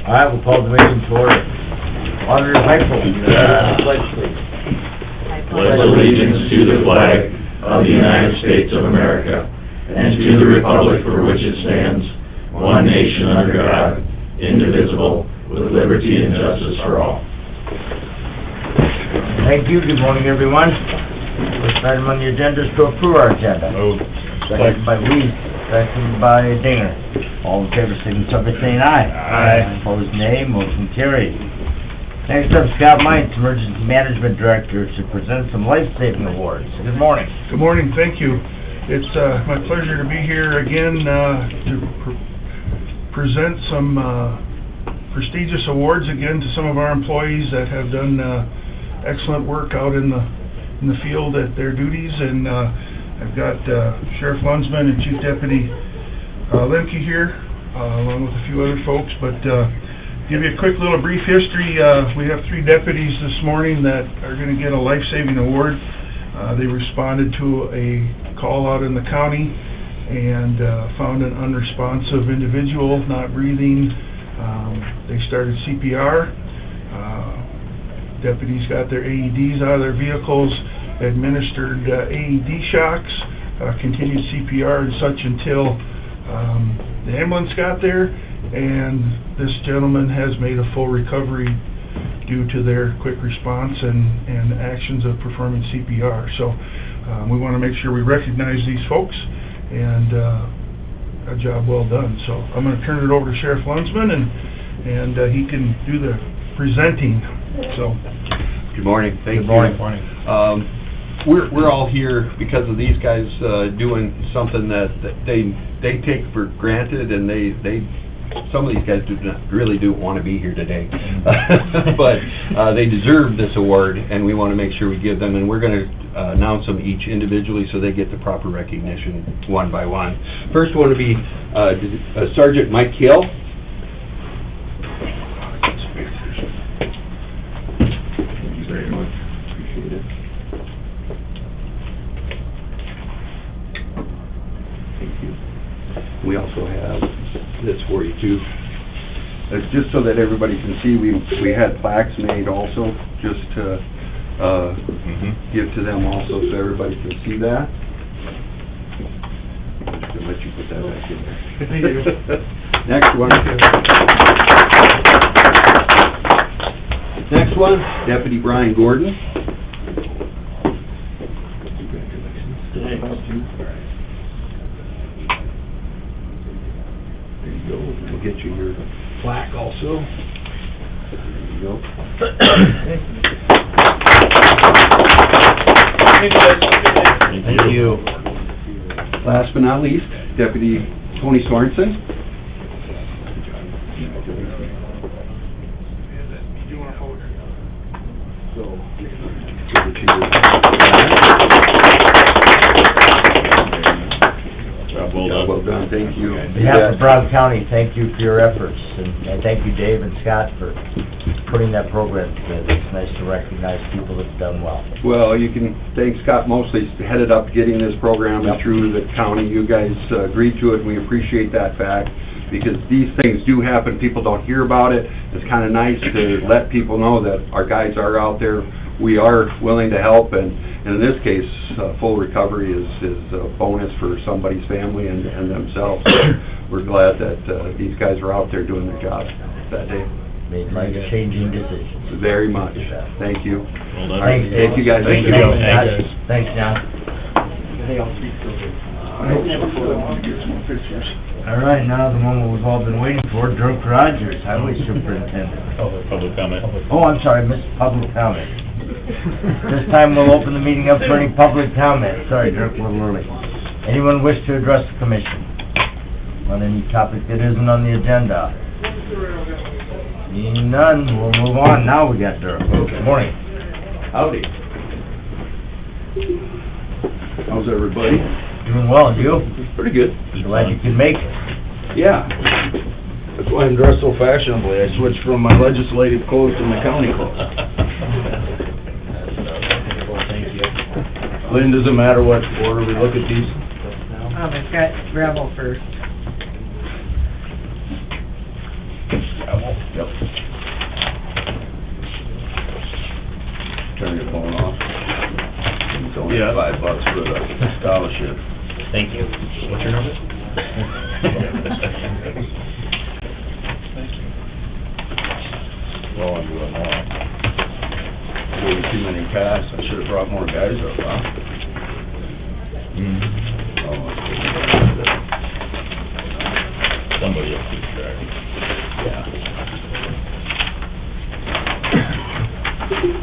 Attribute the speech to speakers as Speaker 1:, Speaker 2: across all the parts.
Speaker 1: All right, we'll call the meeting to order. Auditor Heifel, pledge please.
Speaker 2: Pledge allegiance to the flag of the United States of America and to the republic for which it stands, one nation under God, indivisible, with liberty and justice for all.
Speaker 1: Thank you. Good morning, everyone. First item on the agenda is to approve our agenda.
Speaker 2: Moved.
Speaker 1: Seconded by Lee, seconded by Dinger. All in favor, signify by saying aye.
Speaker 2: Aye.
Speaker 1: Opposed, nay. Motion carried. Next up, Scott Mines, Emergency Management Director, to present some life-saving awards. Good morning.
Speaker 3: Good morning, thank you. It's my pleasure to be here again to present some prestigious awards again to some of our employees that have done excellent work out in the field at their duties. And I've got Sheriff Lunsman and Chief Deputy Lemke here, along with a few other folks. But give you a quick little brief history. We have 3 deputies this morning that are going to get a life-saving award. They responded to a call out in the county and found an unresponsive individual not breathing. They started CPR. Deputies got their AEDs out of their vehicles, administered AED shocks, continued CPR and such until the ambulance got there, and this gentleman has made a full recovery due to their quick response and actions of performing CPR. So we want to make sure we recognize these folks, and a job well done. So I'm going to turn it over to Sheriff Lunsman, and he can do the presenting. So,
Speaker 4: good morning. Thank you.
Speaker 1: Good morning.
Speaker 4: We're all here because of these guys doing something that they take for granted, and some of these guys really do want to be here today, but they deserve this award, and we want to make sure we give them. And we're going to announce them each individually so they get the proper recognition one by one. First one would be Sergeant Mike Hill. We also have this for you too. Just so that everybody can see, we had plaques made also, just to give to them also, so everybody can see that. I'm just gonna let you put that back in there. Next one. Next one, Deputy Brian Gordon. We'll get you your plaque also. There you go.
Speaker 1: Thank you.
Speaker 4: Last but not least, Deputy Tony Sorensen. Well done, thank you.
Speaker 1: On behalf of Brown County, thank you for your efforts, and thank you, Dave and Scott, for putting that program together. It's nice to recognize people that've done well.
Speaker 4: Well, you can thank Scott Mosley, headed up getting this program through the county. You guys agreed to it, and we appreciate that fact, because these things do happen. People don't hear about it. It's kind of nice to let people know that our guys are out there. We are willing to help, and in this case, full recovery is a bonus for somebody's family and themselves. We're glad that these guys are out there doing their job that day.
Speaker 1: Made life-changing decisions.
Speaker 4: Very much. Thank you.
Speaker 2: Well done.
Speaker 1: Thanks, Dave.
Speaker 4: Thank you, guys.
Speaker 2: Thank you.
Speaker 1: Thanks, John. All right, now the moment we've all been waiting for, Dirk Rogers, Highway Superintendent.
Speaker 2: Public comment.
Speaker 1: Oh, I'm sorry, missed public comment. This time we'll open the meeting up for any public comment. Sorry, Dirk, a little early. Anyone wish to address the commission on any topic that isn't on the agenda? Seeing none, we'll move on. Now we got Dirk. Good morning.
Speaker 4: Howdy. How's everybody?
Speaker 1: Doing well, and you?
Speaker 4: Pretty good.
Speaker 1: Glad you could make it.
Speaker 4: Yeah.
Speaker 5: That's why I'm dressed so fashionably. I switched from my legislative clothes to my county clothes.
Speaker 1: Thank you.
Speaker 5: Lynn, does it matter what order we look at these?
Speaker 6: I've got gravel first.
Speaker 5: gravel? Yep. Turn your phone off. It's only
Speaker 2: Yeah.
Speaker 5: $5 for the scholarship.
Speaker 2: Thank you. What's your number?
Speaker 5: Well, I'm doing that. Maybe too many casts, I should've brought more guys up, huh? Oh,
Speaker 2: Somebody else keeps track.
Speaker 5: yeah.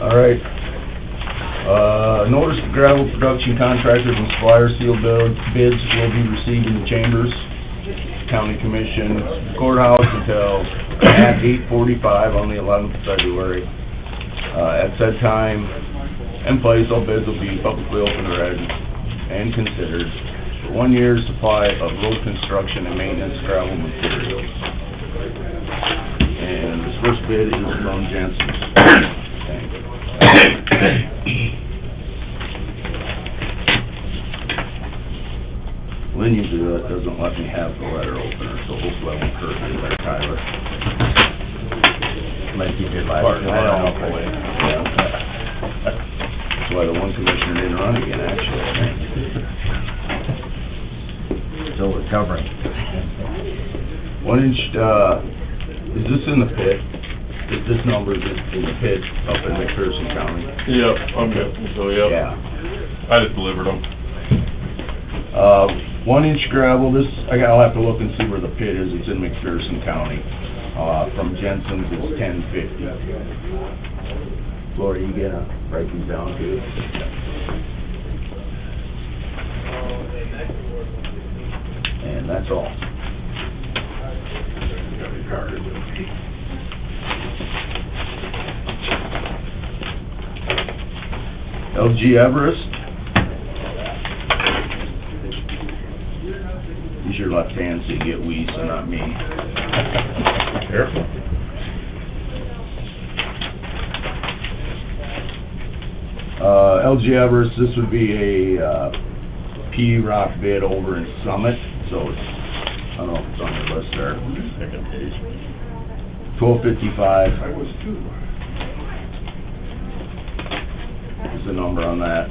Speaker 5: All right. Notice the gravel production contractors and suppliers sealed bids will be received in the chambers, county commission, courthouse until at 8:45 on the 11th of February. At said time and place, all bids will be publicly open, read, and considered for 1 year's supply of road construction and maintenance gravel materials. And this first bid is from Jensen. Lynn usually doesn't let me have the letter opener, so hopefully I won't hurt you there, Tyler.
Speaker 1: Like you did last
Speaker 5: Pardon,
Speaker 1: night.
Speaker 5: I don't know. Yeah. That's why the one commissioner didn't run again, actually, I think.
Speaker 1: Still recovering.
Speaker 5: 1 inch, is this in the pit? This number is in the pit up in McPherson County?
Speaker 6: Yep, I'm good, so, yep,
Speaker 5: Yeah.
Speaker 6: I just delivered them.
Speaker 5: 1 inch gravel, this, I'll have to look and see where the pit is, it's in McPherson County. From Jensen's is $10.50. Laura, you gonna write these down too? And that's all. Got your card. LG Everest. Use your left hand so you get wheeze and not me.
Speaker 2: Careful.
Speaker 5: LG Everest, this would be a P-Rock bid over in Summit, so it's, I don't know if it's on your list there.
Speaker 2: Second page.
Speaker 5: $12.55 is the number on that,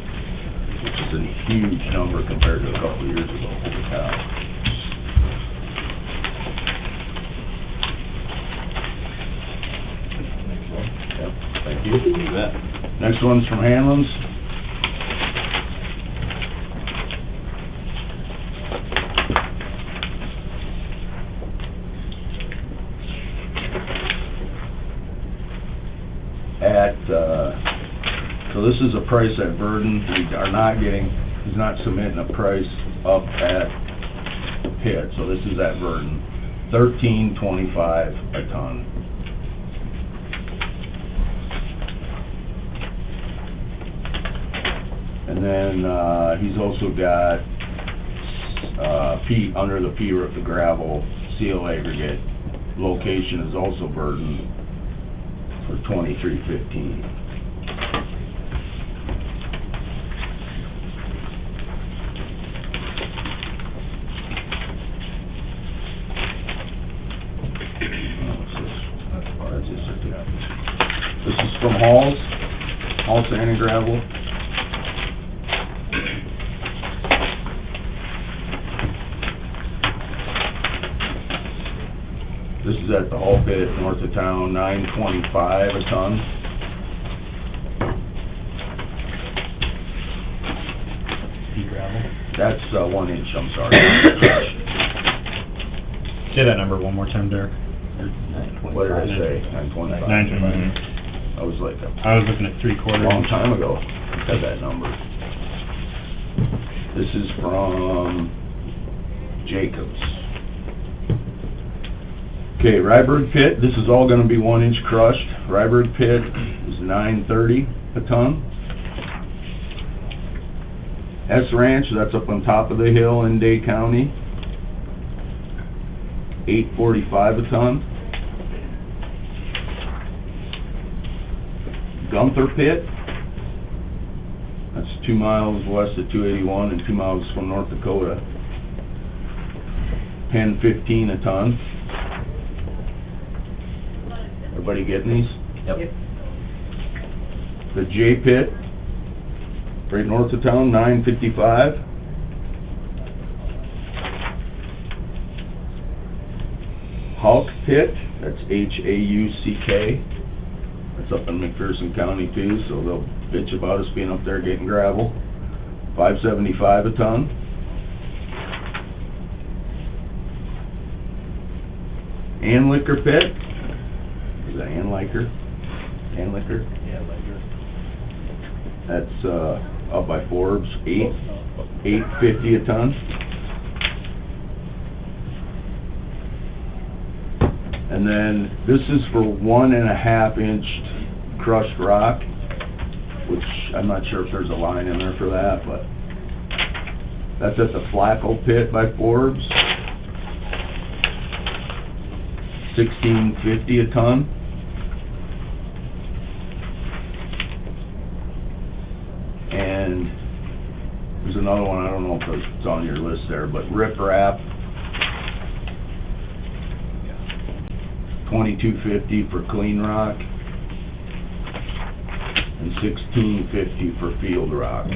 Speaker 5: which is a huge number compared to a couple of years ago. Holy cow. Yep, thank you. You bet. Next one's from Hanlon's. So this is a price at Burden. We are not getting, he's not submitting a price up at the pit, so this is at Burden. $13.25 a ton. And then, he's also got, under the the gravel seal aggregate. Location is also Burden for $23.15. This is from Hall Sand and Gravel. This is at the Hall pit north of town, $9.25 a ton.
Speaker 2: Pea gravel.
Speaker 5: That's 1 inch, I'm sorry.
Speaker 7: Say that number one more time, Derek.
Speaker 5: What did I say? 9.25.
Speaker 7: 9.25.
Speaker 5: I was like a
Speaker 7: I was looking at 3/4.
Speaker 5: long time ago, I said that number. This is from Jacobs. Okay, Ryberg Pit, this is all gonna be 1 inch crushed. Ryberg Pit is $9.30 a ton. S Ranch, that's up on top of the hill in Day County, $8.45 a ton. Gunther Pit, that's 2 miles west of 281 and 2 miles from North Dakota, $10.15 a ton. Everybody getting these?
Speaker 1: Yep.
Speaker 5: The J Pit, right north of town, $9.55. Hulk Pit, that's H-A-U-C-K. That's up in McPherson County too, so they'll bitch about us being up there getting gravel. $5.75 a ton. Anliker Pit, is that Anliker? Anliker?
Speaker 7: Yeah, later.
Speaker 5: That's, up by Forbes, $8.50 a ton. And then, this is for 1.5 inch crushed rock, which I'm not sure if there's a line in there for that, but that's at the Flacco Pit by Forbes. $16.50 a ton. And there's another one, I don't know if it's on your list there, but Rip Rap, $22.50 for clean rock, and $16.50 for field rock.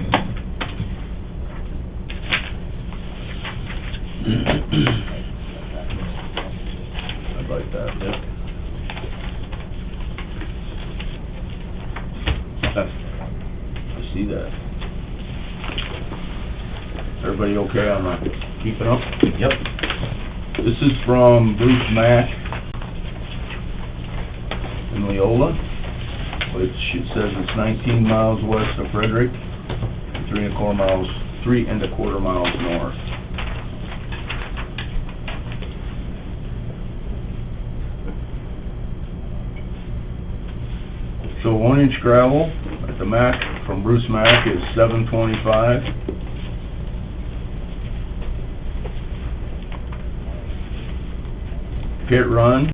Speaker 5: I'd like that, yeah. I see that. Everybody okay on that? Keeping up?
Speaker 1: Yep.
Speaker 5: This is from Bruce Mack in Leola, which it says it's 19 miles west of Frederick, 3.25 miles north. So 1 inch gravel at the Mack, from Bruce Mack, is $7.25. Pit run,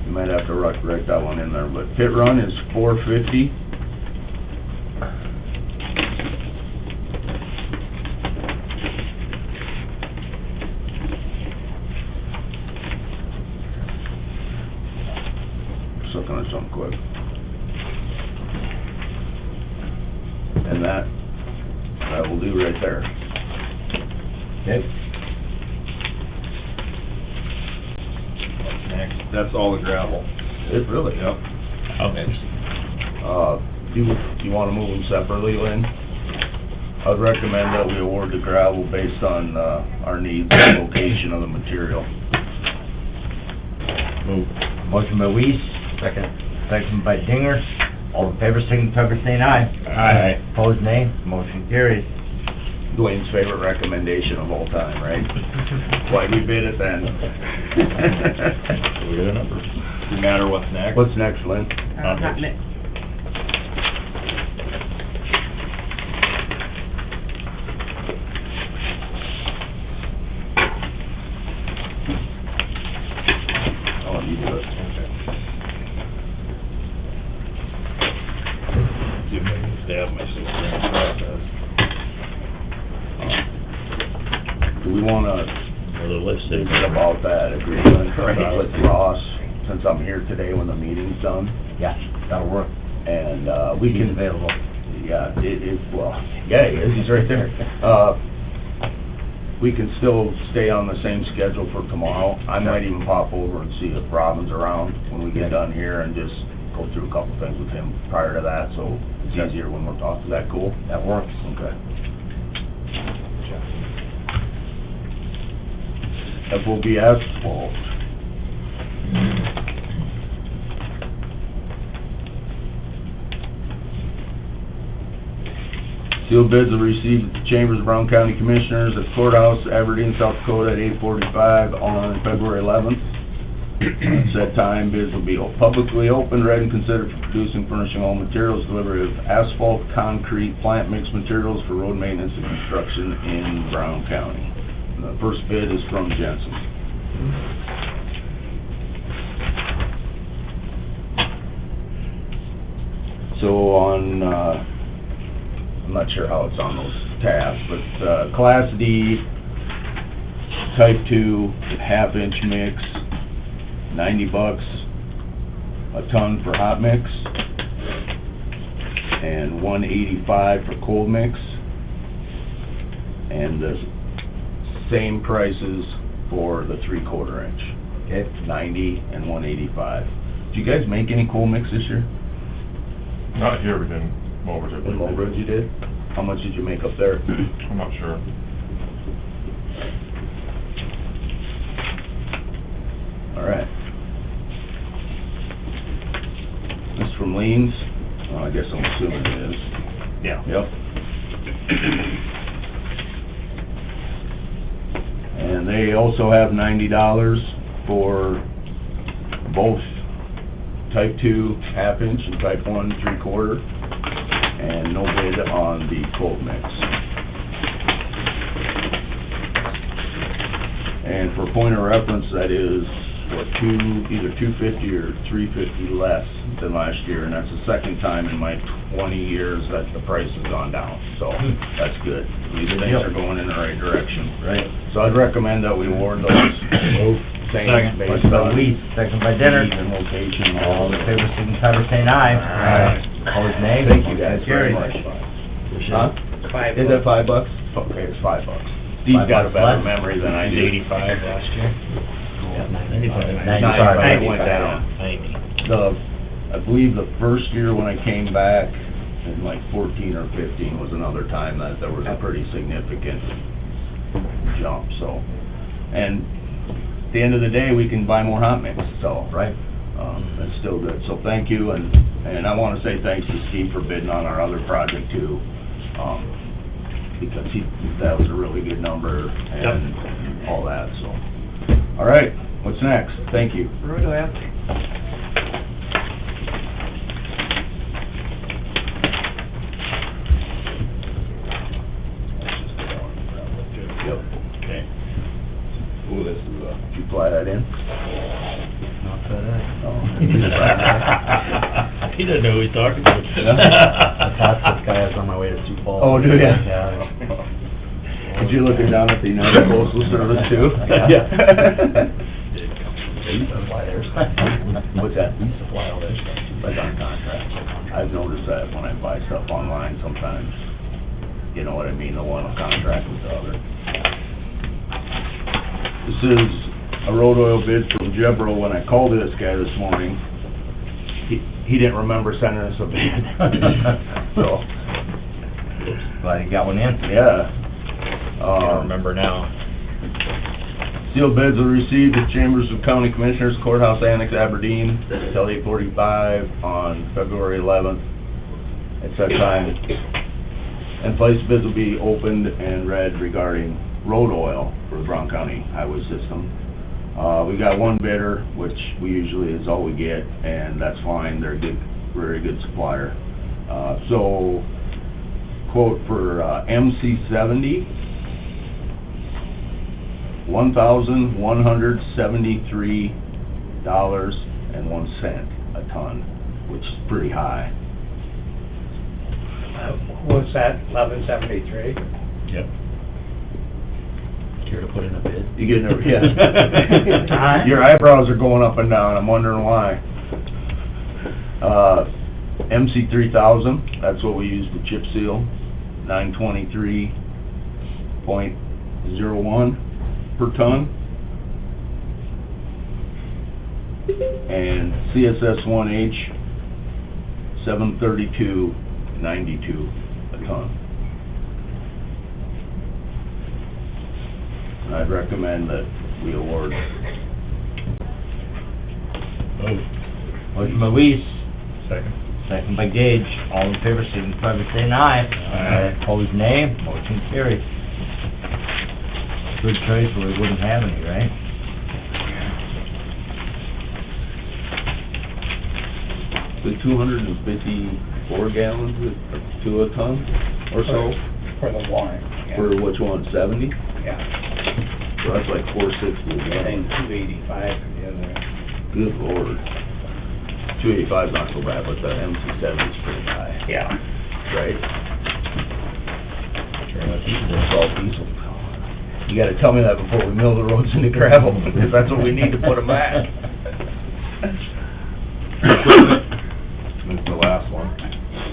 Speaker 5: you might have to write that one in there, but pit run is $4.50. Just looking at something quick. And that will do right there.
Speaker 1: Okay.
Speaker 7: That's all the gravel.
Speaker 5: It really,
Speaker 7: Yep. Okay.
Speaker 5: Do you wanna move them separately, Lynn? I'd recommend that we award the gravel based on, our needs and location of the material.
Speaker 7: Move.
Speaker 1: Motion by Weiss, second by Dinger. All in favor, signify by saying aye.
Speaker 7: Aye.
Speaker 1: Opposed, nay. Motion carries.
Speaker 5: Dwayne's favorite recommendation of all time, right? Why we bid it then.
Speaker 7: We got a number. No matter what's next.
Speaker 5: What's next, Lynn?
Speaker 7: Hot mix.
Speaker 5: Oh, you do it.
Speaker 7: Give me a stab myself during the process.
Speaker 5: Do we wanna,
Speaker 7: Let's see.
Speaker 5: about that agreement with Ross, since I'm here today when the meeting's done?
Speaker 1: Yeah, that'll work.
Speaker 5: And,
Speaker 1: He's available.
Speaker 5: yeah, well, yeah, he is, he's right there. We can still stay on the same schedule for tomorrow. I might even pop over and see if Robin's around when we get done here and just go through a couple things with him prior to that, so it's easier when we're talking. Is that cool?
Speaker 1: That works.
Speaker 5: Okay. That will be asphalt. Sealed bids are received at the Chambers of Brown County Commissioners at Courthouse, Aberdeen, South Dakota, at 8:45 on February 11th. At said time, bids will be publicly opened, read, and considered for producing, furnishing all materials, delivery of asphalt, concrete, plant mix materials for road maintenance and construction in Brown County. The first bid is from Jensen. So on, I'm not sure how it's on those tabs, but, Class D, Type 2, half-inch mix, $90 a ton for hot mix, and $185 for cold mix, and the same prices for the 3/4 inch.
Speaker 1: Okay.
Speaker 5: 90 and 185. Did you guys make any cold mix this year?
Speaker 6: Not here, but in Mowbridge, I
Speaker 5: In
Speaker 6: believe.
Speaker 5: Mowbridge you did? How much did you make up there?
Speaker 6: I'm not sure.
Speaker 5: All right. This is from Leans. Well, I guess I'm assuming it is.
Speaker 7: Yeah.
Speaker 5: Yep. And they also have $90 for both type 2 half inch and type 1 3/4, and no bid on the cold mix. And for point of reference, that is, what, either 250 or 350 less than last year, and that's the second time in my 20 years that the price has gone down, so that's good. These things are going in the right direction.
Speaker 1: Right.
Speaker 5: So I'd recommend that we award those things
Speaker 7: Second.
Speaker 5: based
Speaker 1: Motion by
Speaker 5: on
Speaker 1: Weiss, second by Dinner.
Speaker 5: need and location.
Speaker 1: All in favor, signify by saying aye.
Speaker 7: Aye.
Speaker 1: Opposed, nay.
Speaker 5: Thank you guys very
Speaker 1: Carried.
Speaker 5: much. Huh? Is that $5? Okay, it's $5. Steve's got a
Speaker 1: $5
Speaker 5: better
Speaker 1: less?
Speaker 5: memory than I do.
Speaker 7: 85 last year.
Speaker 1: 95.
Speaker 5: I went down.
Speaker 7: 90.
Speaker 5: I believe the first year when I came back, in like 14 or 15 was another time that there was a pretty significant jump, so. And at the end of the day, we can buy more hot mix, so.
Speaker 1: Right.
Speaker 5: It's still good, so thank you, and I wanna say thanks to Steve for bidding on our other project too, because that was a really good number and all that, so. All right, what's next? Thank you. Yep.
Speaker 7: Okay.
Speaker 5: Ooh, this is, did you fly that in?
Speaker 1: Not that I.
Speaker 5: No.
Speaker 7: He doesn't know who he's talking to.
Speaker 1: I passed this guy as on my way to Sioux Falls.
Speaker 5: Oh, do ya?
Speaker 1: Yeah.
Speaker 5: Did you look down at the United Postal Service too?
Speaker 1: Yeah.
Speaker 7: They used to fly theirs.
Speaker 5: What's that?
Speaker 7: They used to fly all their stuff.
Speaker 5: Like on contract. I've noticed that when I buy stuff online sometimes, you know what I mean, the one will contract with the other. This is a road oil bid from Jebro. When I called this guy this morning, he didn't remember sending us a bid. So,
Speaker 1: Glad you got one in.
Speaker 5: yeah.
Speaker 7: I don't remember now.
Speaker 5: Sealed bids were received at Chambers of County Commissioners, Courthouse Annex, Aberdeen, till 8:45 on February 11th. At that time, and place bids will be opened and read regarding road oil for the Brown County Highway System. We got one bidder, which we usually is all we get, and that's fine. They're a good, very good supplier. So, quote for MC70, $1,173.01 a ton, which is pretty high.
Speaker 8: What's that, 1173?
Speaker 7: Yep. Care to put in a bid?
Speaker 5: You getting a, yeah. Your eyebrows are going up and down, I'm wondering why. MC3000, that's what we use to chip seal, 923.01 per ton. And CSS1H, 732.92 a ton. And I'd recommend that we award.
Speaker 1: Motion by Weiss,
Speaker 7: Second.
Speaker 1: second by Gage. All in favor, signify by saying aye.
Speaker 7: Aye.
Speaker 1: Opposed, nay. Motion carried. Good choice, or we wouldn't have any, right?
Speaker 5: The 254 gallons to a ton or so?
Speaker 8: For the warrant,
Speaker 5: For which one, 70?
Speaker 8: yeah.
Speaker 5: So that's like 460 a
Speaker 8: And
Speaker 5: gallon.
Speaker 8: 285 for the other.
Speaker 5: Good lord. 285 is not so bad, but the MC70 is pretty high,
Speaker 8: Yeah.
Speaker 5: right?
Speaker 7: It's all diesel.
Speaker 5: You gotta tell me that before we mill the roads into gravel, because that's what we need to put them at. This is the last one.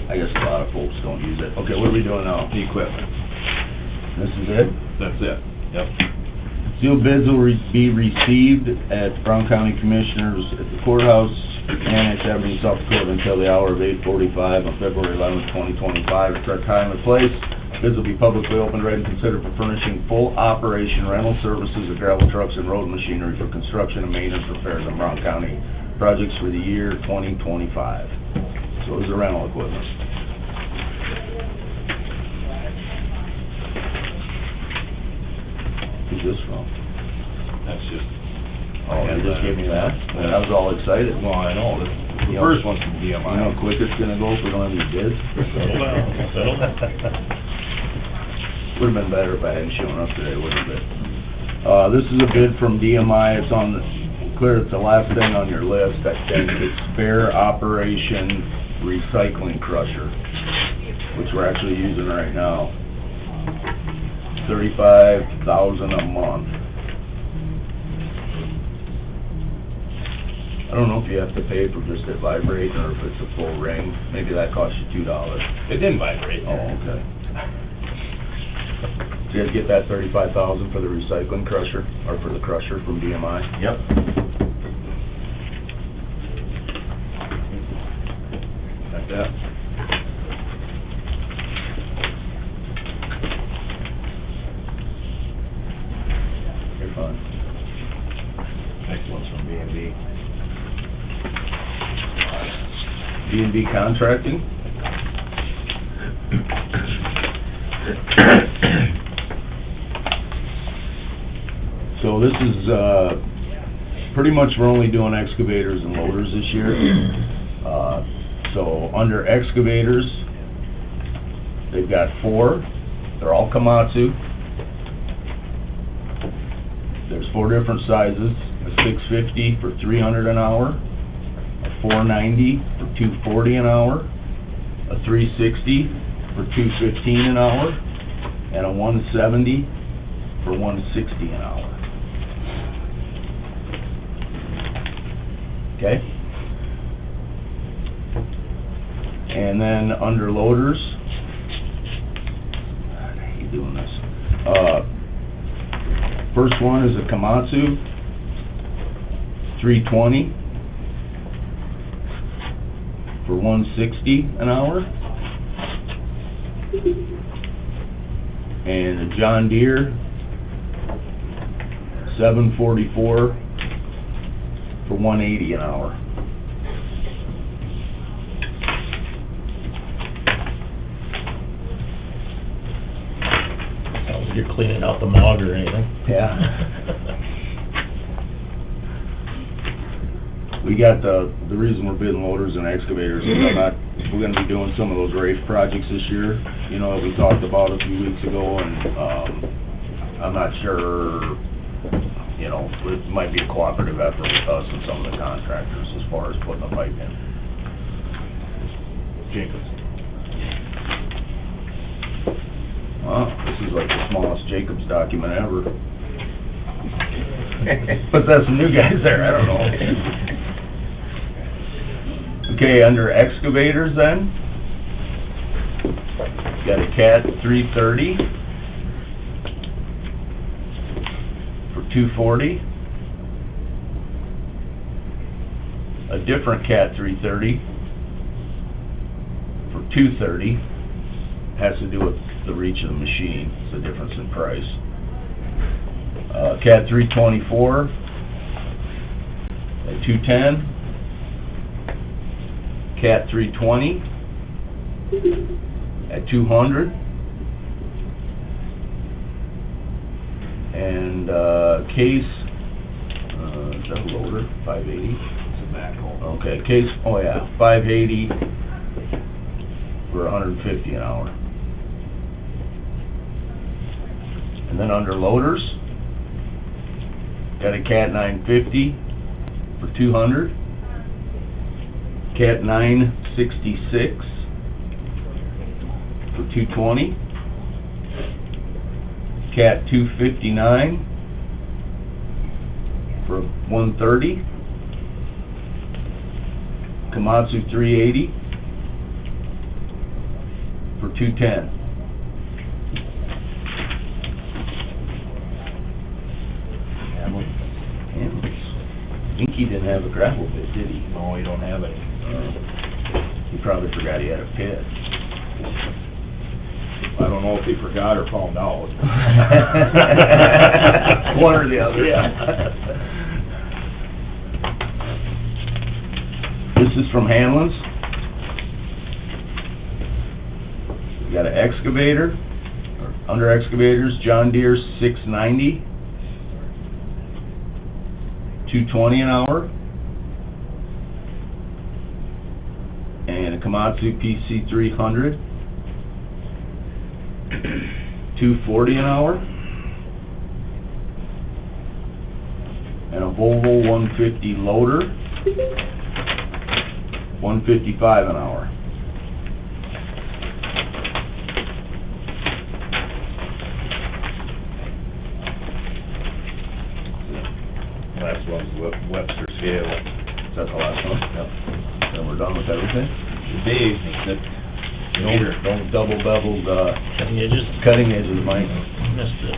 Speaker 5: I guess a lot of folks don't use it. Okay, what are we doing now? The equipment. This is it? That's it.
Speaker 7: Yep.
Speaker 5: Sealed bids will be received at Brown County Commissioners at the courthouse, Annex Avenue, South Dakota, until the hour of 8:45 on February 11th, 2025. At our time and place, bids will be publicly opened, read, and considered for furnishing full operation rental services of gravel trucks and road machinery for construction and maintenance repairs in Brown County projects for the year 2025. So those are rental equipment. Who's this from?
Speaker 7: That's just.
Speaker 5: Oh, you just gave me that? And I was all excited.
Speaker 7: Well, I know, the
Speaker 5: You know,
Speaker 7: first one's from DMI.
Speaker 5: You know how quick it's gonna go if we don't have any bids?
Speaker 7: Settle down, settle down.
Speaker 5: Would've been better if I hadn't shown up today, wouldn't it? This is a bid from DMI, it's on the, clear, it's the last thing on your list, I think. It's spare operation recycling crusher, which we're actually using right now. $35,000 a month. I don't know if you have to pay for just it vibrating or if it's a full ring. Maybe that costs you $2.
Speaker 7: It didn't vibrate.
Speaker 5: Oh, okay. Did you guys get that $35,000 for the recycling crusher, or for the crusher from DMI?
Speaker 1: Yep.
Speaker 5: Like that. You're fine.
Speaker 7: Next one's from B&B.
Speaker 5: B&B Contracting. So this is, pretty much we're only doing excavators and loaders this year. So under excavators, they've got 4, they're all Komatsu. There's 4 different sizes, a 650 for $300 an hour, a 490 for $240 an hour, a 360 for $215 an hour, and a 170 for $160 an hour. Okay? And then under loaders, I hate doing this. First one is a Komatsu 320 for $160 an hour. And a John Deere 744 for $180 an hour.
Speaker 7: Sounds like you're cleaning out the mog or anything.
Speaker 5: Yeah. We got the reason we're bidding loaders and excavators is we're gonna be doing some of those RAFE projects this year, you know, that we talked about a few weeks ago, and, I'm not sure, you know, it might be a cooperative effort with us and some of the contractors as far as putting the pipe in.
Speaker 7: Jacobs.
Speaker 5: Wow, this is like the smallest Jacobs document ever. But that's some new guys there, I don't know. Okay, under excavators then, got a Cat 330 for $240. A different Cat 330 for $230. Has to do with the reach of the machine, it's the difference in price. Cat 324 at $210. Cat 320 at $200. And case, is that a loader? 580?
Speaker 7: It's a backhoe.
Speaker 5: Okay, case, oh yeah, 580 for $150 an hour. And then under loaders, got a Cat 950 for $200. Cat 966 for $220. Cat 259 for $130. Komatsu 380 for 210. Inky didn't have a gravel pit, did he?
Speaker 7: No, you don't have any.
Speaker 5: He probably forgot he had a pit.
Speaker 7: I don't know if he forgot or found out.
Speaker 5: One or the other.
Speaker 7: Yeah.
Speaker 5: This is from Hanlon's. We got an excavator, or under excavators, John Deere 690, $220 an hour. And a Komatsu PC 300, $240 an hour. And a Volvo 150 loader, $155 an hour.
Speaker 7: Last one's Webster scale.
Speaker 5: Is that the last one?
Speaker 7: Yep.
Speaker 5: Then we're done with everything?
Speaker 7: Should be, except don't
Speaker 5: Double beveled,
Speaker 7: cutting edges.
Speaker 5: cutting edges, Mike.
Speaker 7: Missed it.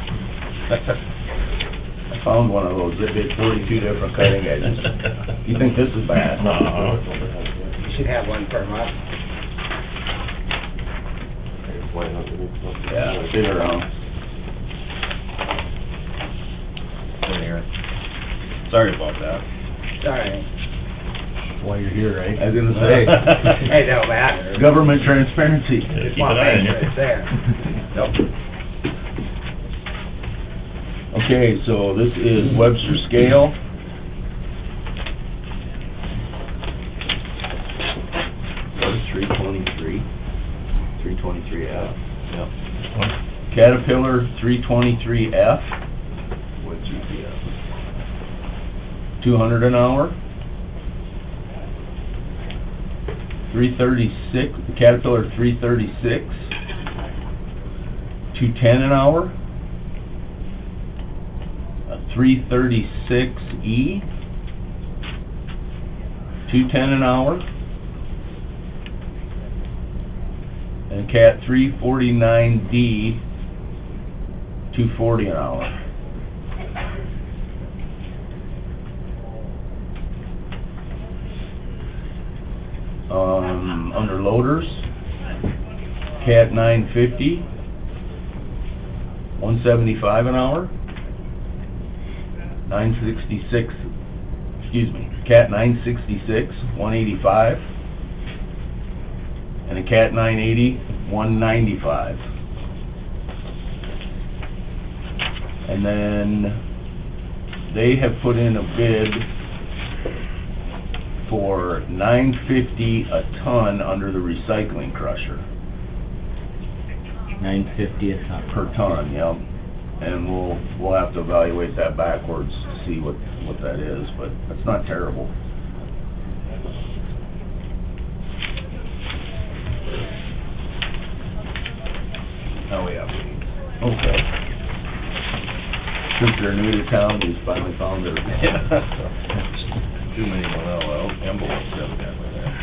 Speaker 5: I found one of those, that did 42 different cutting edges. You think this is bad?
Speaker 7: No.
Speaker 8: You should have one per month.
Speaker 5: Yeah, sit around.
Speaker 7: Sorry about that.
Speaker 8: Sorry.
Speaker 7: Why you're here, right?
Speaker 5: I was gonna say.
Speaker 8: Hey, don't matter.
Speaker 5: Government transparency.
Speaker 7: Yeah,
Speaker 8: Just
Speaker 7: keep
Speaker 8: want
Speaker 7: an
Speaker 8: to
Speaker 7: eye on
Speaker 8: make
Speaker 7: you.
Speaker 8: sure it's there.
Speaker 5: Okay, so this is Webster scale. What is 323? 323F. Yep. Caterpillar 323F. What's UPF? 200 an hour. 336, Caterpillar 336, 210 an hour. A 336E, 210 an hour. And Cat 349D, 240 an hour. Under loaders, Cat 950, 175 an hour. 966, excuse me, Cat 966, 185. And a Cat 980, 195. And then they have put in a bid for $9.50 a ton under the recycling crusher.
Speaker 1: $9.50 a ton.
Speaker 5: Per ton, yep. And we'll have to evaluate that backwards to see what that is, but that's not terrible.
Speaker 7: Oh, yeah.
Speaker 5: Okay. Since they're new to town, we finally found their
Speaker 7: Too many envelopes evidently there.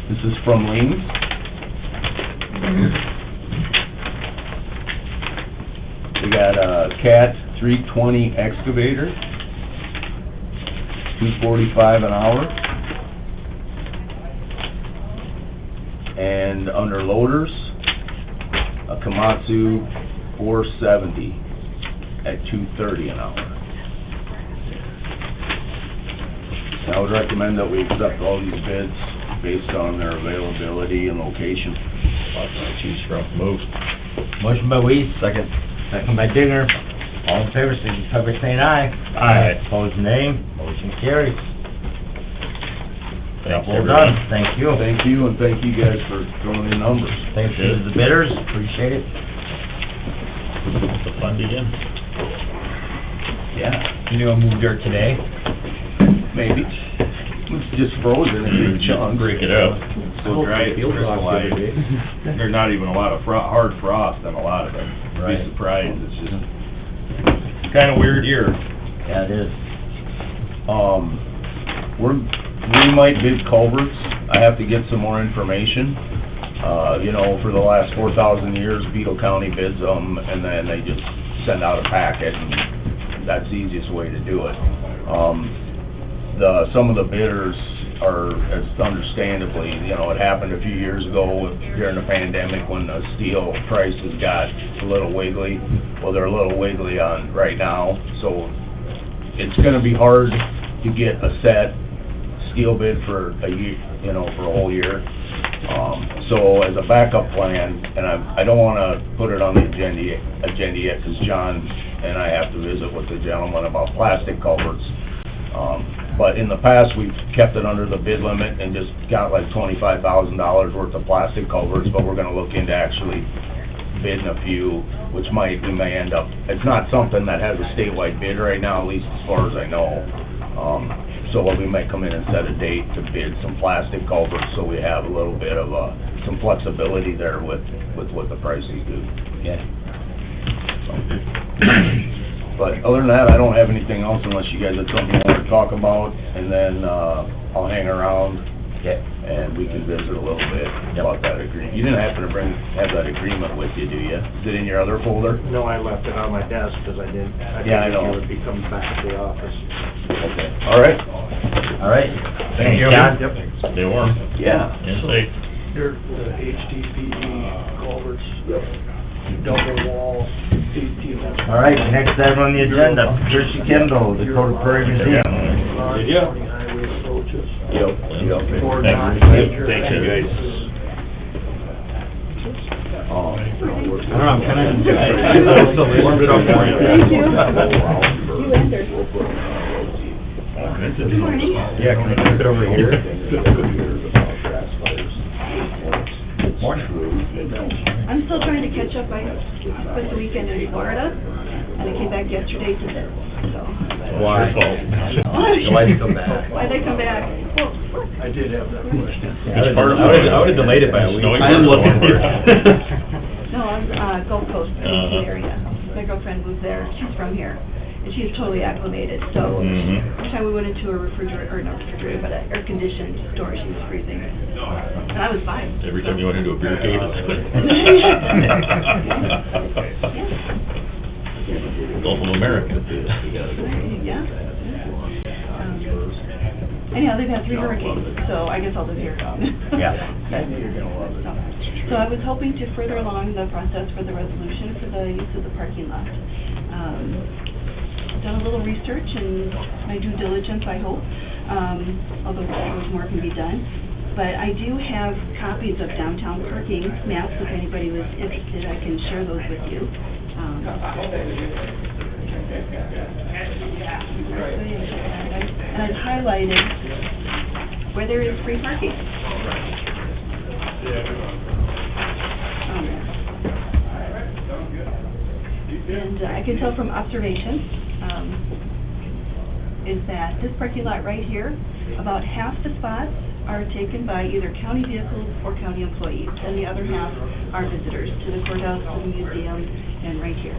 Speaker 5: This is from Lean. We got a Cat 320 excavator, $245 an hour. And under loaders, a Komatsu 470 at $230 an hour. I would recommend that we accept all these bids based on their availability and location.
Speaker 7: Lots to choose from. Move.
Speaker 1: Motion by Weiss, second by Digger. All in favor, signify by saying aye.
Speaker 7: Aye.
Speaker 1: Opposed, nay. Motion carries.
Speaker 7: Thanks,
Speaker 1: Well
Speaker 7: everyone.
Speaker 1: done, thank you.
Speaker 5: Thank you, and thank you guys for throwing in numbers.
Speaker 1: Thanks to the bidders, appreciate it.
Speaker 7: The fund again.
Speaker 5: Yeah,
Speaker 1: You knew I moved dirt today?
Speaker 5: maybe. It's just frozen in chunks.
Speaker 7: Break it up.
Speaker 6: Still dry, it's crystallized. There's not even a lot of hard frost on a lot of it. You'd
Speaker 1: Right.
Speaker 6: be surprised, it's just kinda weird year.
Speaker 1: Yeah, it is.
Speaker 5: We're we might bid culverts. I have to get some more information. You know, for the last 4,000 years, Beetle County bids them, and then they just send out a packet, and that's the easiest way to do it. Some of the bidders are, as understandably, you know, it happened a few years ago during the pandemic when the steel prices got a little wiggly. Well, they're a little wiggly on right now, so it's gonna be hard to get a set steel bid for a year, you know, for a whole year. So as a backup plan, and I don't wanna put it on the agenda yet, 'cause John and I have to visit with the gentleman about plastic culverts. But in the past, we've kept it under the bid limit and just got like $25,000 worth of plastic culverts, but we're gonna look into actually bidding a few, which we may end up, it's not something that has a statewide bid right now, at least as far as I know. So we might come in and set a date to bid some plastic culverts, so we have a little bit of, some flexibility there with what the prices do. Yeah. But other than that, I don't have anything else unless you guys have something you want to talk about, and then, I'll hang around.
Speaker 1: Okay.
Speaker 5: And we can visit a little bit about that agreement. You didn't happen to have that agreement with you, do you? Is it in your other folder?
Speaker 9: No, I left it on my desk because I didn't.
Speaker 5: Yeah, I know.
Speaker 9: It would be coming back to the office.
Speaker 5: Okay, all right.
Speaker 1: All right.
Speaker 7: Thank you.
Speaker 1: John?
Speaker 7: Stay warm.
Speaker 5: Yeah.
Speaker 7: And safe.
Speaker 9: Here, the HDPE culverts, double wall, 18.
Speaker 1: All right, next item on the agenda, Tricia Kendall, Dakota Prairie Museum.
Speaker 7: Did ya?
Speaker 9: Highway approaches.
Speaker 5: Yep.
Speaker 9: Ford
Speaker 7: Thanks.
Speaker 9: Dodge
Speaker 7: Yep,
Speaker 9: Ranger.
Speaker 7: thank you, guys.
Speaker 5: Oh.
Speaker 1: I don't know, I'm kinda.
Speaker 7: Warmed it up for you.
Speaker 10: Thank you. You entered.
Speaker 7: Good morning.
Speaker 1: Yeah, can I put it over here? Morning.
Speaker 10: I'm still trying to catch up. I spent the weekend in Florida, and I came back yesterday to this, so.
Speaker 1: Why? Why'd you come back?
Speaker 10: Why'd I come back? Well, work.
Speaker 9: I did have that question.
Speaker 1: I would've delayed it by a week.
Speaker 7: Snowy
Speaker 1: I am
Speaker 7: part of
Speaker 1: looking for
Speaker 7: Florida.
Speaker 10: No, I'm, Gulf Coast,
Speaker 7: Uh-huh.
Speaker 10: area. My girlfriend lives there. She's from here, and she's totally acclimated, so.
Speaker 7: Mhm.
Speaker 10: Every time we went into a refrigerator, or not refrigerator, but an air-conditioned store, she was freezing. And I was fine.
Speaker 7: Every time you went into a beer cave, it's Gulf of America.
Speaker 10: Yeah. Anyhow, they've had 3 hurricanes, so I guess I'll live here.
Speaker 1: Yeah.
Speaker 10: So I was hoping to further along the process for the resolution for the use of the parking lot. Done a little research and my due diligence, I hope, although of course more can be done. But I do have copies of downtown parking maps, if anybody was interested, I can share those with you. And I've highlighted where there is free parking. And I can tell from observation, is that this parking lot right here, about half the spots are taken by either county vehicles or county employees, and the other half are visitors to the courthouse, to the museum, and right here.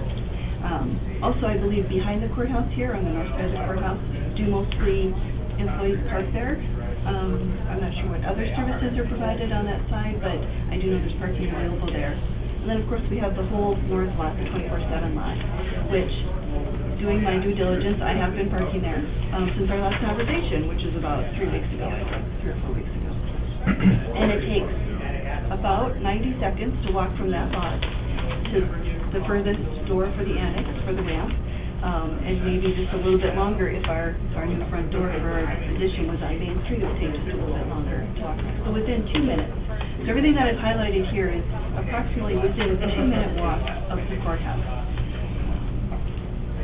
Speaker 10: Also, I believe behind the courthouse here, on the north side of the courthouse, do mostly employees park there. I'm not sure what other services are provided on that side, but I do know there's parking available there. And then, of course, we have the whole north lot, the 24/7 lot, which, doing my due diligence, I have been parking there since our last conversation, which is about 3 weeks ago, I think, 3 or 4 weeks ago. And it takes about 90 seconds to walk from that lot to the furthest door for the annex, for the ramp, and maybe just a little bit longer if our new front door of our addition was on Main Street, it would take just a little bit longer to walk. So within 2 minutes. So everything that I've highlighted here is approximately within a 2-minute walk of the courthouse.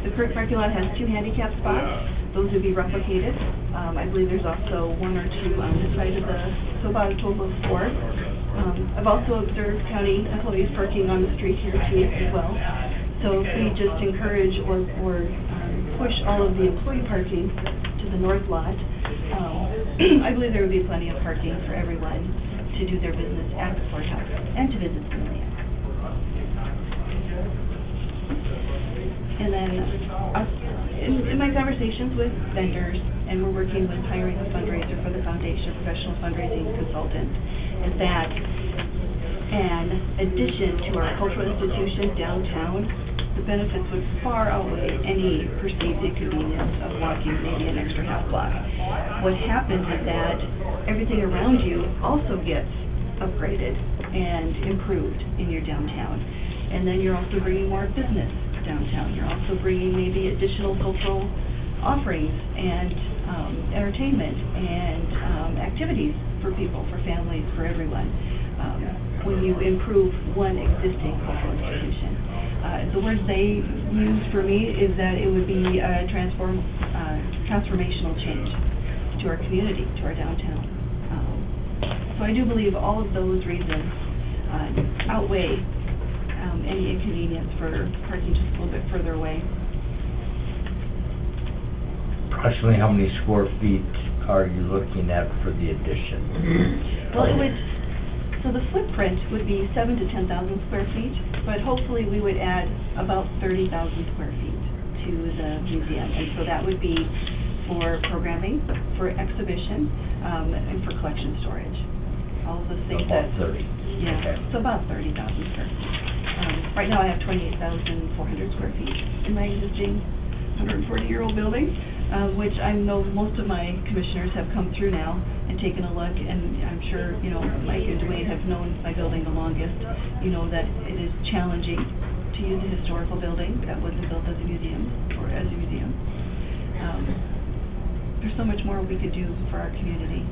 Speaker 10: The current parking lot has 2 handicap spots. Those would be replicated. I believe there's also 1 or 2 on this side of so about a total of 4. I've also observed county employees parking on the street here too as well. So if we just encourage or push all of the employee parking to the north lot, I believe there would be plenty of parking for everyone to do their business at the courthouse and to visit the museum. And then, in my conversations with vendors, and we're working with hiring a fundraiser for the foundation, professional fundraising consultant, is that an addition to our cultural institution downtown, the benefits would far outweigh any perceived inconvenience of walking maybe an extra half block. What happens is that everything around you also gets upgraded and improved in your downtown. And then you're also bringing more business downtown. You're also bringing maybe additional cultural offerings and entertainment and activities for people, for families, for everyone. When you improve one existing cultural institution. The words they use for me is that it would be a transformational change to our community, to our downtown. So I do believe all of those reasons outweigh any inconvenience for parking just a little bit further away.
Speaker 1: Approximately how many square feet are you looking at for the addition?
Speaker 10: Well, so the footprint would be 7,000 to 10,000 square feet, but hopefully we would add about 30,000 square feet to the museum. And so that would be for programming, for exhibition, and for collection storage. All of the things that...
Speaker 1: About 30.
Speaker 10: Yeah,
Speaker 1: Okay.
Speaker 10: so about 30,000 square feet. Right now I have 28,400 square feet in my existing 140-year-old building, which I know most of my commissioners have come through now and taken a look, and I'm sure, you know, Mike and Dwayne have known my building the longest, you know, that it is challenging to use a historical building that wasn't built as a museum, or as a museum. There's so much more we could do for our community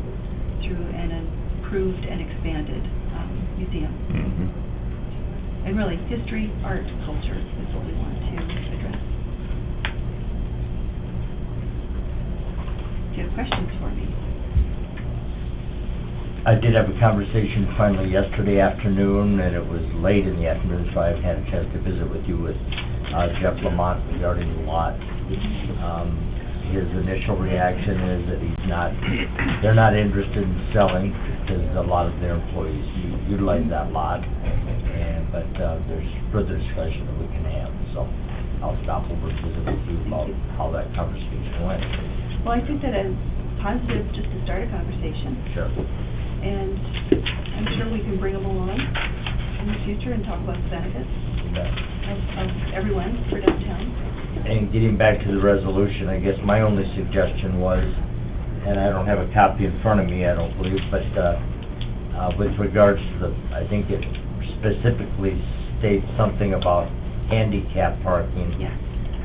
Speaker 10: through an improved and expanded museum. And really, history, art, culture is what we want to address. Do you have questions for me?
Speaker 1: I did have a conversation finally yesterday afternoon, and it was late in the afternoon, so I haven't had a chance to visit with you with Jeff Lamont regarding the lot. His initial reaction is that they're not interested in selling because a lot of their employees utilize that lot, but there's further discussion that we can have, so I'll stop over and visit with you about how that conversation went.
Speaker 10: Well, I think that is positive just to start a conversation.
Speaker 1: Sure.
Speaker 10: And I'm sure we can bring them along in the future and talk about the benefits of everyone for downtown.
Speaker 1: And getting back to the resolution, I guess my only suggestion was, and I don't have a copy in front of me, I don't believe, but with regards to the, I think it specifically states something about handicap parking.
Speaker 10: Yeah.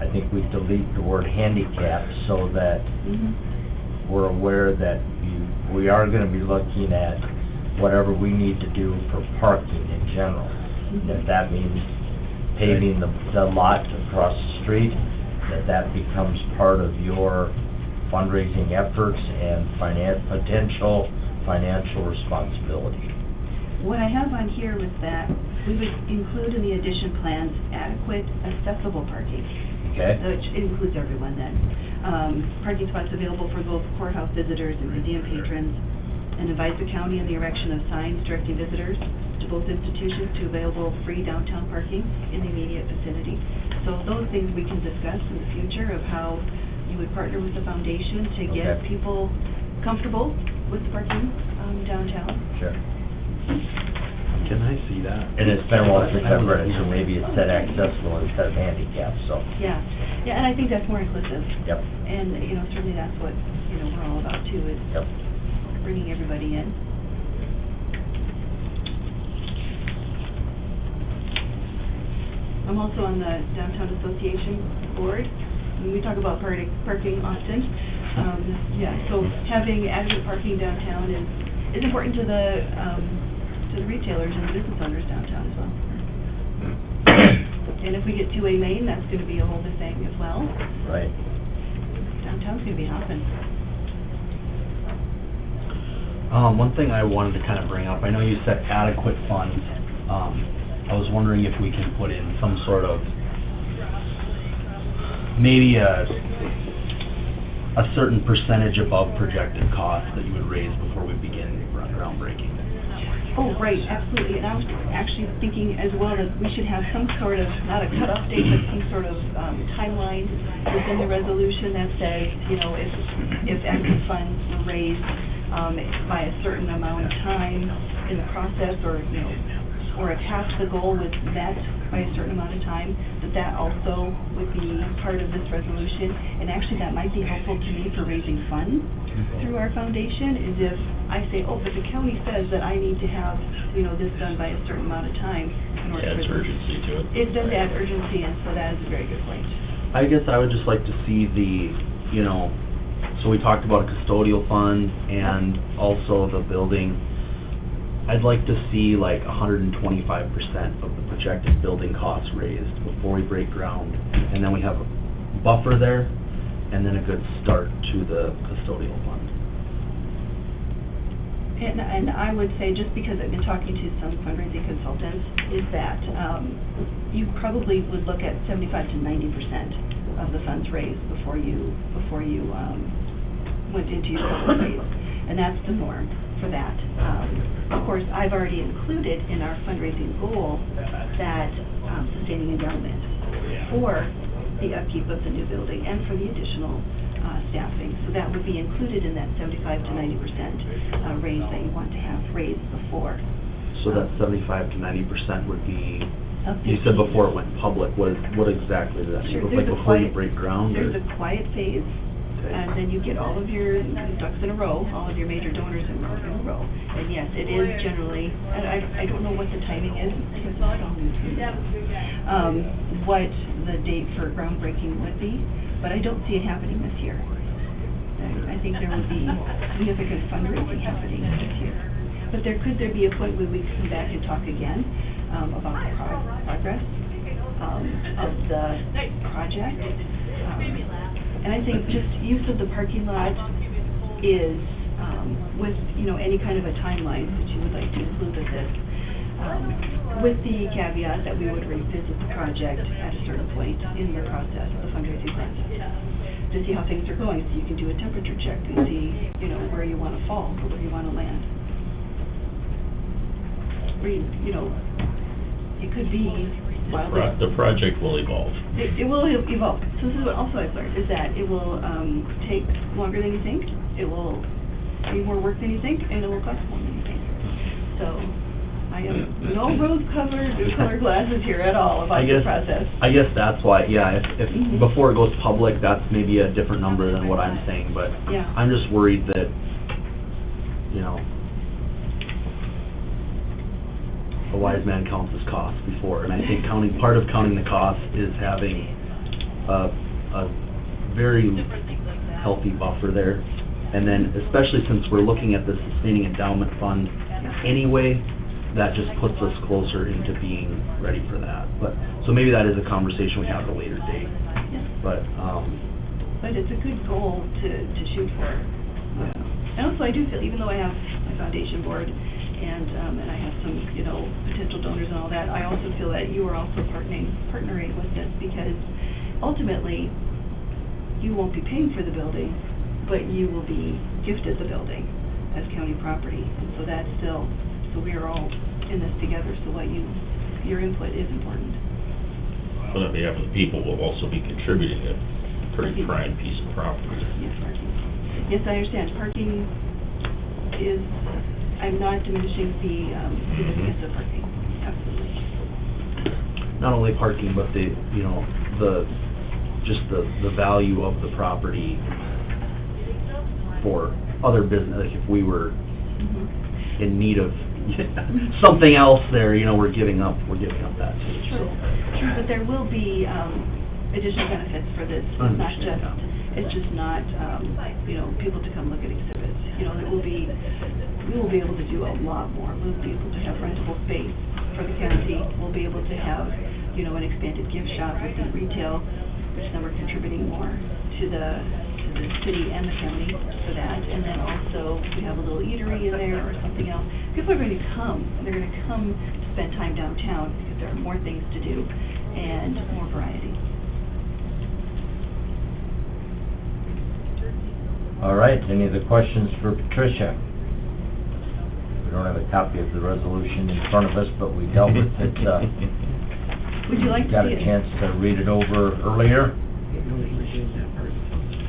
Speaker 1: I think we delete the word handicap so that we're aware that we are going to be looking at whatever we need to do for parking in general. If that means paving the lot across the street, that becomes part of your fundraising efforts and potential financial responsibility.
Speaker 10: What I have on here was that we would include in the addition plans adequate accessible parking.
Speaker 1: Okay?
Speaker 10: Which includes everyone then. Parking spots available for both courthouse visitors and museum patrons, and advise the county on the erection of signs directing visitors to both institutions to available free downtown parking in the immediate vicinity. So those things we can discuss in the future of how you would partner with the foundation to get people comfortable with the parking downtown.
Speaker 1: Sure.
Speaker 5: Can I see that?
Speaker 1: And it's been a while since I've read it, so maybe it's said accessible instead of handicap, so.
Speaker 10: Yeah, and I think that's more inclusive.
Speaker 1: Yep.
Speaker 10: And, you know, certainly that's what, you know, we're all about too, is
Speaker 1: Yep.
Speaker 10: bringing everybody in. I'm also on the Downtown Association Board, and we talk about parking often. Yeah, so having adequate parking downtown is important to the retailers and the business owners downtown as well. And if we get two-way lane, that's going to be a whole new thing as well.
Speaker 1: Right.
Speaker 10: Downtown's going to be hopping.
Speaker 11: One thing I wanted to kind of bring up, I know you said adequate funds. I was wondering if we can put in some sort of, maybe a certain percentage above projected cost that you would raise before we begin groundbreaking.
Speaker 10: Oh, right, absolutely. And I was actually thinking as well that we should have some sort of, not a cutoff date, but some sort of timeline timeline within the resolution that says, you know, if active funds were raised, by a certain amount of time in the process, or, you know, or if half the goal was met by a certain amount of time, that also would be part of this resolution. And actually, that might be helpful to me for raising funds through our foundation, is if I say, oh, but the county says that I need to have, you know, this done by a certain amount of time in order for
Speaker 7: Adds
Speaker 10: this.
Speaker 7: urgency to it.
Speaker 10: It does add urgency, and so that is a very good point.
Speaker 11: I guess I would just like to see the, you know, so we talked about a custodial fund and also the building. I'd like to see like 125% of the projected building costs raised before we break ground. And then we have a buffer there, and then a good start to the custodial fund.
Speaker 10: And I would say, just because I've been talking to some fundraising consultants, is that you probably would look at 75 to 90% of the funds raised before you went into your public raise, and that's the norm for that. Of course, I've already included in our fundraising goal that sustaining endowment for the upkeep of the new building and for the additional staffing. So that would be included in that 75 to 90% raise that you want to have raised before.
Speaker 11: So that 75 to 90% would be,
Speaker 10: Of
Speaker 11: you said
Speaker 10: 15.
Speaker 11: before it went public, what exactly does that mean?
Speaker 10: Sure,
Speaker 11: Like
Speaker 10: there's a
Speaker 11: before you
Speaker 10: quiet-
Speaker 11: break ground?
Speaker 10: There's
Speaker 11: or-
Speaker 10: a quiet phase, and then you get all of your ducks in a row, all of your major donors in a row. And yes, it is generally, and I don't know what the timing is, because it's all new, what the date for groundbreaking would be, but I don't see it happening this year. I think there would be significant fundraising happening this year. But there be a point where we could come back and talk again about the progress of the project. And I think just use of the parking lot is, with, you know, any kind of a timeline that you would like to include with this, with the caveat that we would revisit the project at a certain point in the process, the fundraising process, to see how things are going, so you can do a temperature check and see, you know, where you want to fall or where you want to land. Or, you know, it could be wildly.
Speaker 7: The project will evolve.
Speaker 10: It will evolve. So this is what also I've learned, is that it will take longer than you think, it will be more work than you think, and it will cost more than you think. So I have no rose-colored glasses here at all about the process.
Speaker 11: I guess that's why, yeah, if
Speaker 10: Mhm.
Speaker 11: before it goes public, that's maybe a different number than what I'm saying, but
Speaker 10: Yeah.
Speaker 11: I'm just worried that, you know, a wise man counts his costs before, and I think part of counting the cost is having a very healthy buffer there. And then, especially since we're looking at the sustaining endowment fund anyway, that just puts us closer into being ready for that. But, so maybe that is a conversation we have at a later date,
Speaker 10: Yeah.
Speaker 11: but,
Speaker 10: But it's a good goal to shoot for. And also, I do feel, even though I have my foundation board and I have some, you know, potential donors and all that, I also feel that you are also partnering with this, because ultimately, you won't be paying for the building, but you will be gifted the building as county property. And so that's still, so we are all in this together, so your input is important.
Speaker 7: But on behalf of the people, will also be contributing a pretty prime piece of property.
Speaker 10: Yes, parking. Yes, I understand. Parking is, I'm not diminishing the significance of parking, absolutely.
Speaker 11: not only parking, but the, you know, just the value of the property for other business, like if we were
Speaker 10: Mhm.
Speaker 11: in need of something else there, you know, we're giving up that too, so.
Speaker 10: True, but there will be additional benefits for this. It's not
Speaker 11: Understand,
Speaker 10: just, it's just not, you know, people to come look at exhibits. You know, we will be able to do a lot more. We'll be able to have rentable space for the county. We'll be able to have, you know, an expanded gift shop within retail, which then we're contributing more to the city and the county for that. And then also, we have a little eatery in there or something else. People are going to come, they're going to come to spend time downtown because there are more things to do and more variety.
Speaker 1: All right, any other questions for Patricia? We don't have a copy of the resolution in front of us, but we dealt with it,
Speaker 10: Would you like to
Speaker 1: got
Speaker 10: see
Speaker 1: a
Speaker 10: it?
Speaker 1: chance to read it over earlier.
Speaker 12: didn't know that you were doing that part.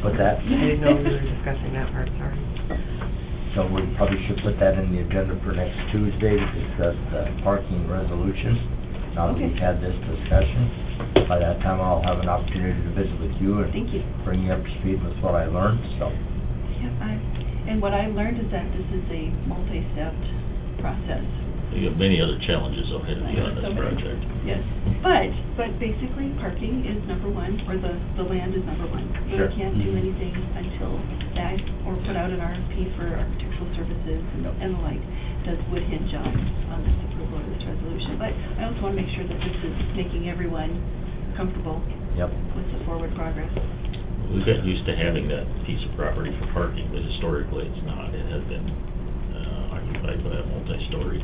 Speaker 1: What's that?
Speaker 12: I didn't know we were discussing that part, sorry.
Speaker 1: So we probably should put that in the agenda for next Tuesday to discuss the parking resolution. Now that we've had this discussion, by that time I'll have an opportunity to visit with you and
Speaker 10: Thank you.
Speaker 1: bring you up to speed with what I learned, so.
Speaker 10: Yeah, and what I've learned is that this is a multi-stepped process.
Speaker 7: You have many other challenges ahead of you on this project.
Speaker 10: Yes, but basically, parking is number one, or the land is number one. You
Speaker 1: Sure.
Speaker 10: really can't do anything until that, or put out an RFP for architectural services and the like. Does would hinge on this approval of this resolution. But I also want to make sure that this is making everyone comfortable
Speaker 1: Yep.
Speaker 10: with the forward progress.
Speaker 7: We got used to having that piece of property for parking, but historically it's not. It has been occupied by a multi-story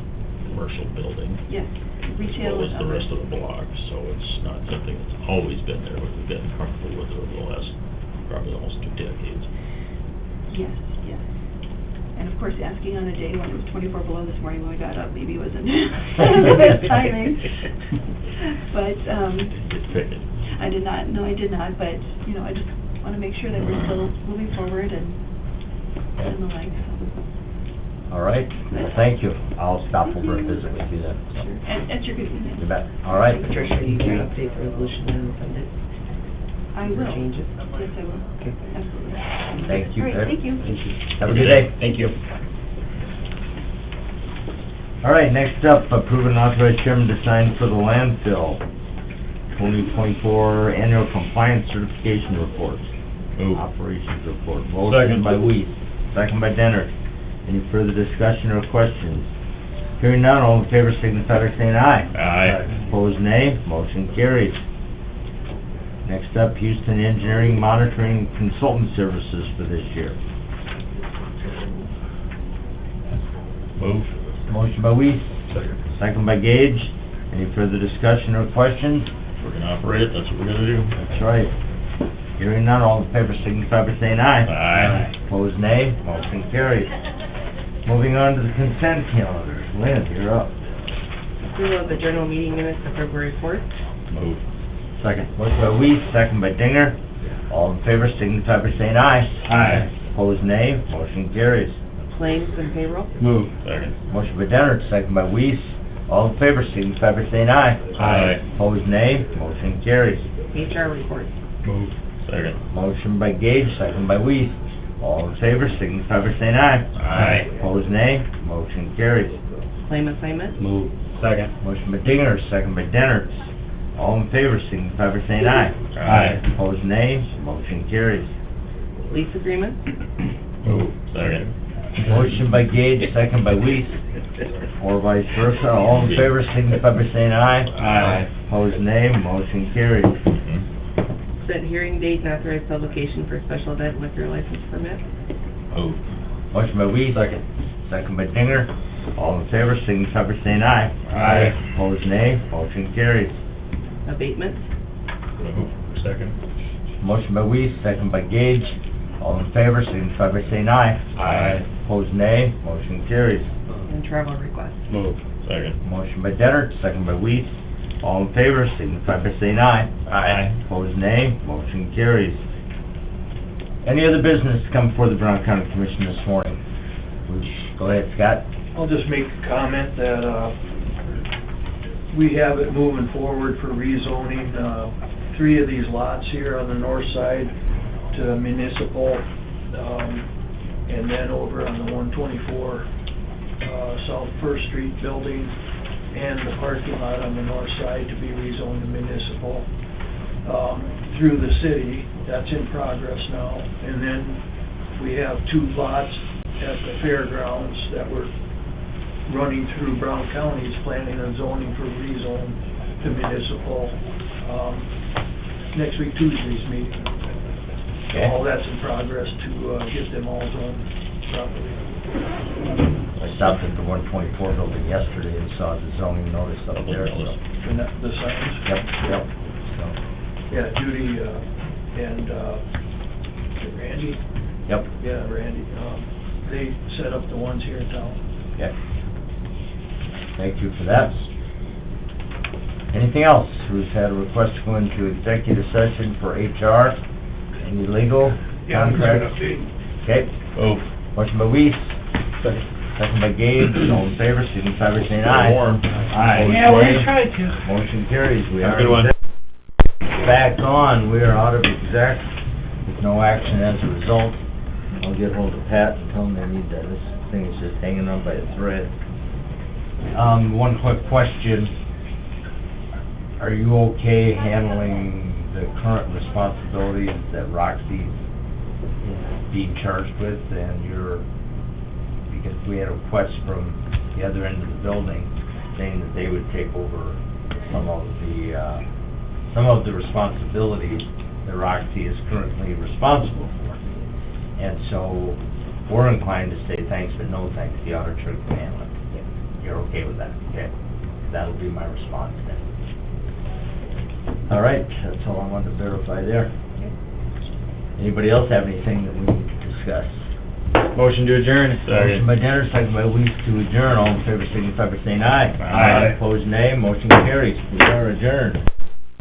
Speaker 7: commercial building.
Speaker 10: Yes, retail
Speaker 7: As well as
Speaker 10: and
Speaker 7: the
Speaker 10: other.
Speaker 7: rest of the block, so it's not something that's always been there, but we've been comfortable with it over the last probably almost 2 decades.
Speaker 10: Yes, yes. And of course, asking on a day when it was 24 below this morning when we got up maybe wasn't the best timing. But,
Speaker 7: It's tricky.
Speaker 10: I did not, I did not, but, you know, I just want to make sure that we're still moving forward and the like.
Speaker 1: All right, well, thank you. I'll stop over and visit with you then.
Speaker 10: Sure, and at your convenience.
Speaker 1: You bet. All right.
Speaker 12: Patricia, you can update the resolution and send it.
Speaker 10: I will.
Speaker 12: Changes.
Speaker 10: Yes, I will.
Speaker 12: Okay.
Speaker 10: Absolutely.
Speaker 1: Thank you,
Speaker 10: All right,
Speaker 1: Ted.
Speaker 10: thank you.
Speaker 1: Have a good day.
Speaker 5: Thank you.
Speaker 1: All right, next up, approve and authorize chairman to sign for the landfill 2024 annual compliance certification report.
Speaker 6: Move.
Speaker 1: Operations report. Motion
Speaker 6: Second.
Speaker 1: by Weiss, second by Dennert. Any further discussion or questions? Hearing none, all in favor signify by saying aye.
Speaker 6: Aye.
Speaker 1: Opposed, nay. Motion carries. Next up, Houston Engineering Monitoring Consultant Services for this year.
Speaker 6: Move.
Speaker 1: Motion by Weiss,
Speaker 6: Second.
Speaker 1: second by Gage. Any further discussion or questions?
Speaker 7: If we're gonna operate it, that's what we're gonna do.
Speaker 1: That's right. Hearing none, all in favor signify by saying aye.
Speaker 6: Aye.
Speaker 1: Opposed, nay. Motion carries. Moving on to the consent calendar. Lynn, you're up.
Speaker 12: Approval of the general meeting minutes of February 4th.
Speaker 6: Move.
Speaker 1: Second. Motion by Weiss, second by Dinger. All in favor signify by saying aye.
Speaker 6: Aye.
Speaker 1: Opposed, nay. Motion carries.
Speaker 12: Claims and payroll.
Speaker 6: Move. Second.
Speaker 1: Motion by Dennert, second by Weiss. All in favor signify by saying aye.
Speaker 6: Aye.
Speaker 1: Opposed, nay. Motion carries.
Speaker 12: HR report.
Speaker 6: Move. Second.
Speaker 1: Motion by Gage, second by Weiss. All in favor signify by saying aye.
Speaker 6: Aye.
Speaker 1: Opposed, nay. Motion carries.
Speaker 12: Claim assignment.
Speaker 6: Move. Second.
Speaker 1: Motion by Dinger, second by Dennert. All in favor signify by saying aye.
Speaker 6: Aye.
Speaker 1: Opposed, nay. Motion carries.
Speaker 12: Lease agreement.
Speaker 6: Move. Second.
Speaker 1: Motion by Gage, second by Weiss. Or vice versa. All in favor signify by saying aye.
Speaker 6: Aye.
Speaker 1: Opposed, nay. Motion carries.
Speaker 12: Set hearing date and authorized publication for special event liquor license permit.
Speaker 6: Move.
Speaker 1: Motion by Weiss. Second by Dinger. All in favor signify by saying aye.
Speaker 6: Aye.
Speaker 1: Opposed, nay. Motion carries.
Speaker 12: Abatements.
Speaker 6: Move. Second.
Speaker 1: Motion by Weiss, second by Gage. All in favor signify by saying aye.
Speaker 6: Aye.
Speaker 1: Opposed, nay. Motion carries.
Speaker 12: And travel requests.
Speaker 6: Move. Second.
Speaker 1: Motion by Dennert, second by Weiss. All in favor signify by saying aye.
Speaker 6: Aye.
Speaker 1: Opposed, nay. Motion carries. Any other business to come before the Brown County Commission this morning? Go ahead, Scott.
Speaker 9: I'll just make a comment that, we have it moving forward for rezoning, 3 of these lots here on the north side to municipal, and then over on the 124, South First Street building, and the parking lot on the north side to be rezoned to municipal, through the city. That's in progress now. And then we have 2 lots at the fairgrounds that we're running through Brown County's planning and zoning for rezone to municipal, next week Tuesday's meeting.
Speaker 1: Okay.
Speaker 9: All that's in progress to, get them all zoned properly.
Speaker 1: I stopped at the 124 building yesterday and saw the zoning notice up there, so.
Speaker 9: And that, the signs.
Speaker 1: Yep, so,
Speaker 9: Yeah, Judy, and, is it Randy?
Speaker 1: yep,
Speaker 9: Yeah, Randy, they set up the ones here in town.
Speaker 1: okay. Thank you for that. Anything else? Who's had a request to go into executive session for HR? Any legal contracts? Okay.
Speaker 6: Oh.
Speaker 1: Motion by Weiss. Second by Gabe. All in favor, signify by saying aye.
Speaker 6: Warm.
Speaker 1: Aye.
Speaker 9: Yeah, we tried to.
Speaker 1: Motion carries. We
Speaker 6: Have
Speaker 1: are
Speaker 6: a good one.
Speaker 1: back on. We are out of exec with no action as a result. I'll get hold of Pat and tell him they need that. This thing is just hanging on by a thread. One quick question. Are you okay handling the current responsibilities that Roxy is being charged with, and because we had a request from the other end of the building saying that they would take over some of the responsibilities that Roxy is currently responsible for. And so, we're inclined to say thanks, but no thanks, the auditor can handle it. You're okay with that? Okay. That'll be my response then. All right, that's all I wanted to verify there. Anybody else have anything that we need to discuss?
Speaker 6: Motion to adjourn.
Speaker 1: Motion by Denner, second by Weiss to adjourn. All in favor, signify by saying aye.
Speaker 6: Aye.
Speaker 1: Opposed, nay. Motion carries. We are adjourned.